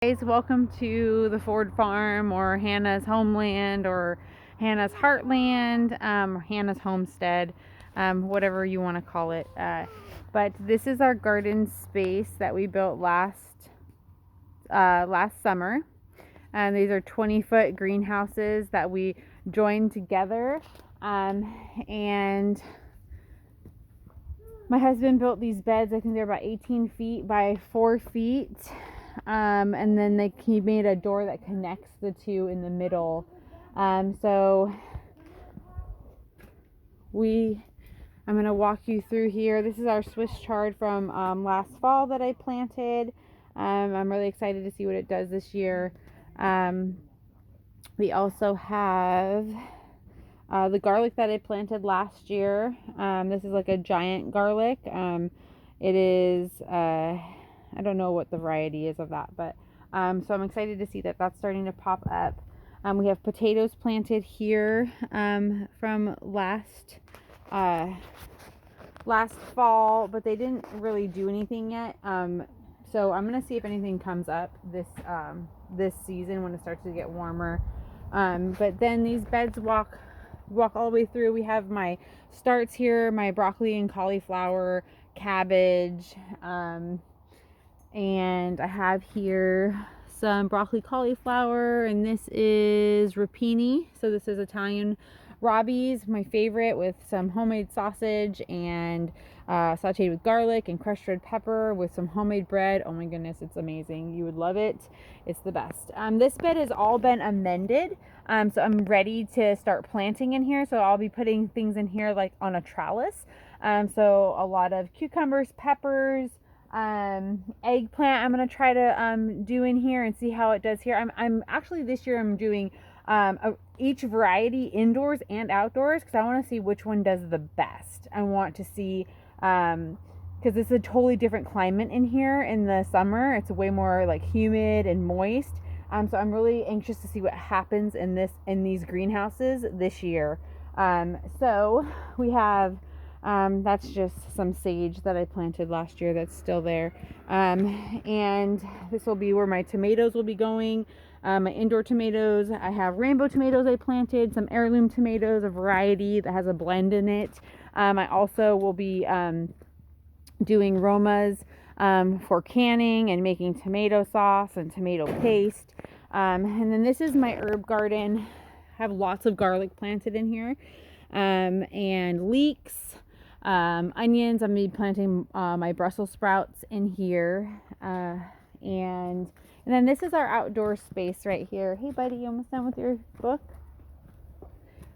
Guys, welcome to the Ford Farm or Hannah's Homeland or Hannah's Heartland, or Hannah's Homestead, whatever you want to call it. But this is our garden space that we built last summer. And these are 20-foot greenhouses that we joined together. And my husband built these beds. I think they're about 18 feet by 4 feet. And then he made a door that connects the two in the middle. So I'm going to walk you through here. This is our Swiss chard from last fall that I planted. I'm really excited to see what it does this year. We also have the garlic that I planted last year. This is like a giant garlic. It is... I don't know what the variety is of that, but so I'm excited to see that that's starting to pop up. We have potatoes planted here from last fall, but they didn't really do anything yet. So I'm gonna see if anything comes up this season when it starts to get warmer. But then these beds walk all the way through. We have my starts here, my broccoli and cauliflower, cabbage. And I have here some broccoli cauliflower, and this is rapini. So this is Italian Robbie's, my favorite, with some homemade sausage and sauteed with garlic and crushed red pepper with some homemade bread. Oh my goodness, it's amazing. You would love it. It's the best. This bed has all been amended. So I'm ready to start planting in here. So I'll be putting things in here like on a trellis. So a lot of cucumbers, peppers, eggplant I'm gonna try to do in here and see how it does here. I'm actually this year I'm doing each variety indoors and outdoors because I want to see which one does the best. I want to see because it's a totally different climate in here in the summer. It's way more like humid and moist. So I'm really anxious to see what happens in these greenhouses this year. So we have that's just some sage that I planted last year that's still there. And this will be where my tomatoes will be going. My indoor tomatoes. I have rainbow tomatoes I planted, some heirloom tomatoes, a variety that has a blend in it. I also will be doing Romas for canning and making tomato sauce and tomato paste. And then this is my herb garden. I have lots of garlic planted in here. And leeks. Onions. I'm going to be planting my Brussels sprouts in here. And then this is our outdoor space right here. Hey buddy, you almost done with your book?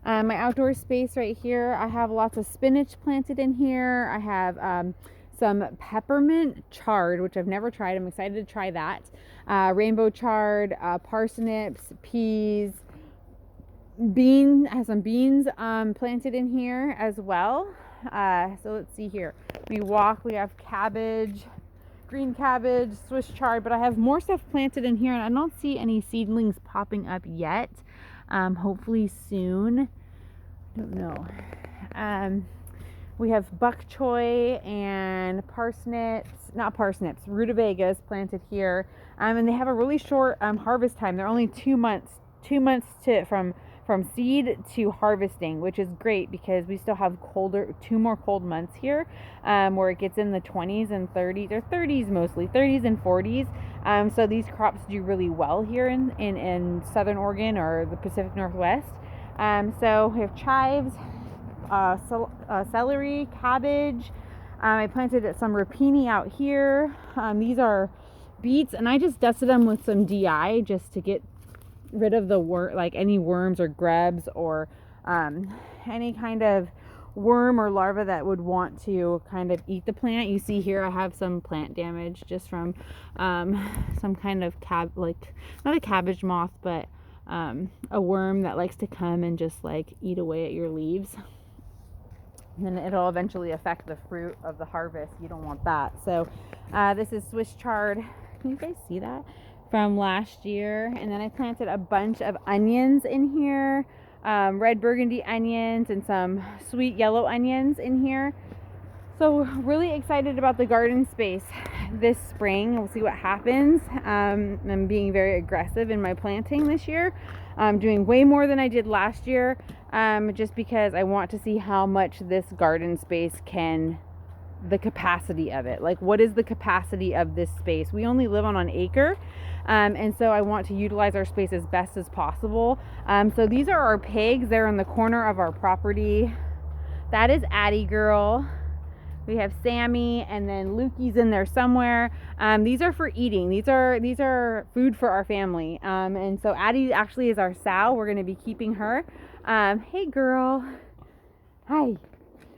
My outdoor space right here. I have lots of spinach planted in here. I have some peppermint chard, which I've never tried. I'm excited to try that. Rainbow chard, parsnips, peas, I have some beans planted in here as well. So let's see here. We have cabbage, green cabbage, Swiss chard, but I have more stuff planted in here and I don't see any seedlings popping up yet. Hopefully soon. I don't know. We have bok choy and rutabagas planted here. And they have a really short harvest time. They're only 2 months. 2 months from seed to harvesting, which is great because we still have 2 more cold months here, where it gets in the 20s and 30s, or 30s mostly, 30s and 40s. So these crops do really well here in Southern Oregon or the Pacific Northwest. So we have chives, celery, cabbage. I planted some rapini out here. These are beets, and I just dusted them with some DI just to get rid of any worms or grubs or any kind of worm or larva that would want to kind of eat the plant. You see here I have some plant damage just from some kind of not a cabbage moth, but a worm that likes to come and just like eat away at your leaves. And then it'll eventually affect the fruit of the harvest. You don't want that. So this is Swiss chard. Can you guys see that? From last year. And then I planted a bunch of onions in here, red burgundy onions and some sweet yellow onions in here. So really excited about the garden space this spring. We'll see what happens. I'm being very aggressive in my planting this year. I'm doing way more than I did last year, just because I want to see how much this garden space the capacity of it. Like, what is the capacity of this space? We only live on an acre. And so I want to utilize our space as best as possible. So these are our pigs. They're in the corner of our property. That is Addie girl. We have Sammy, and then Lukey's in there somewhere. These are for eating. These are food for our family. And so Addie actually is our sow. We're going to be keeping her. Hey girl. Hi.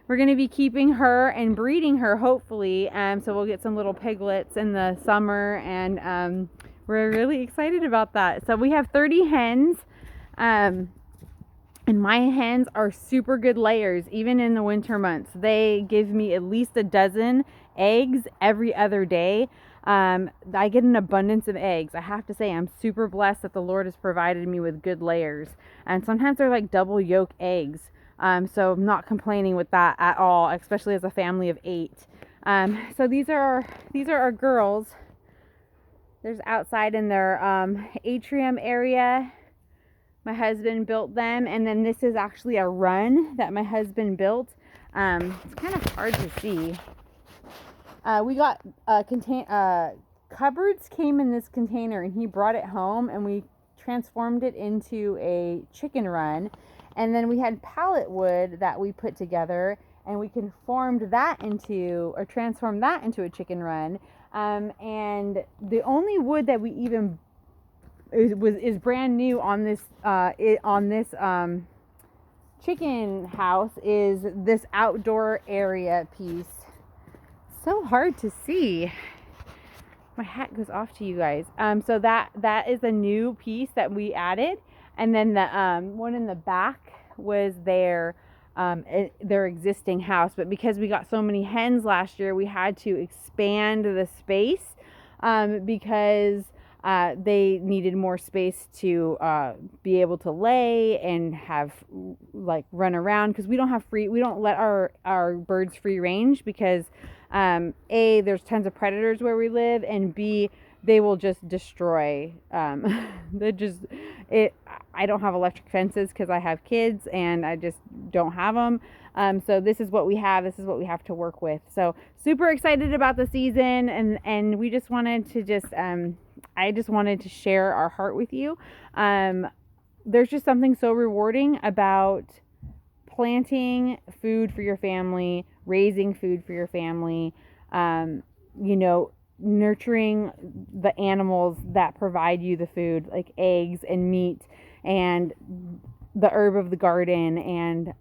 We're going to be keeping her and breeding her, hopefully. So we'll get some little piglets in the summer, and we're really excited about that. So we have 30 hens. And my hens are super good layers, even in the winter months. They give me at least a dozen eggs every other day. I get an abundance of eggs. I have to say, I'm super blessed that the Lord has provided me with good layers. And sometimes they're like double yolk eggs. So I'm not complaining with that at all, especially as a family of 8. So these are our girls. There's outside in their atrium area. My husband built them, and then this is actually a run that my husband built. It's kind of hard to see. We got cupboards came in this container, and he brought it home, and we transformed it into a chicken run. And then we had pallet wood that we put together, and we transformed that into a chicken run. And the only wood that we even is brand new on this chicken house is this outdoor area piece. So hard to see. My hat goes off to you guys. So that is a new piece that we added, and then the one in the back was their existing house. But because we got so many hens last year, we had to expand the space because they needed more space to be able to lay and have like run around, because we don't let our birds free range, because A, there's tons of predators where we live, and B, they will just destroy. I don't have electric fences because I have kids and I just don't have them. So this is what we have. This is what we have to work with. So super excited about the season, and we just wanted to I just wanted to share our heart with you. There's just something so rewarding about planting food for your family, raising food for your family, nurturing the animals that provide you the food, like eggs and meat and the herb of the garden. And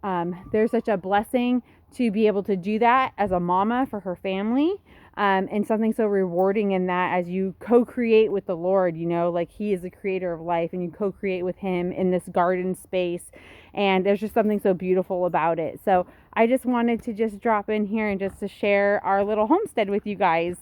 there's such a blessing to be able to do that as a mama for her family. And something so rewarding in that, as you co-create with the Lord, like He is the creator of life, and you co-create with Him in this garden space. And there's just something so beautiful about it. So I just wanted to just drop in here and just to share our little homestead with you guys.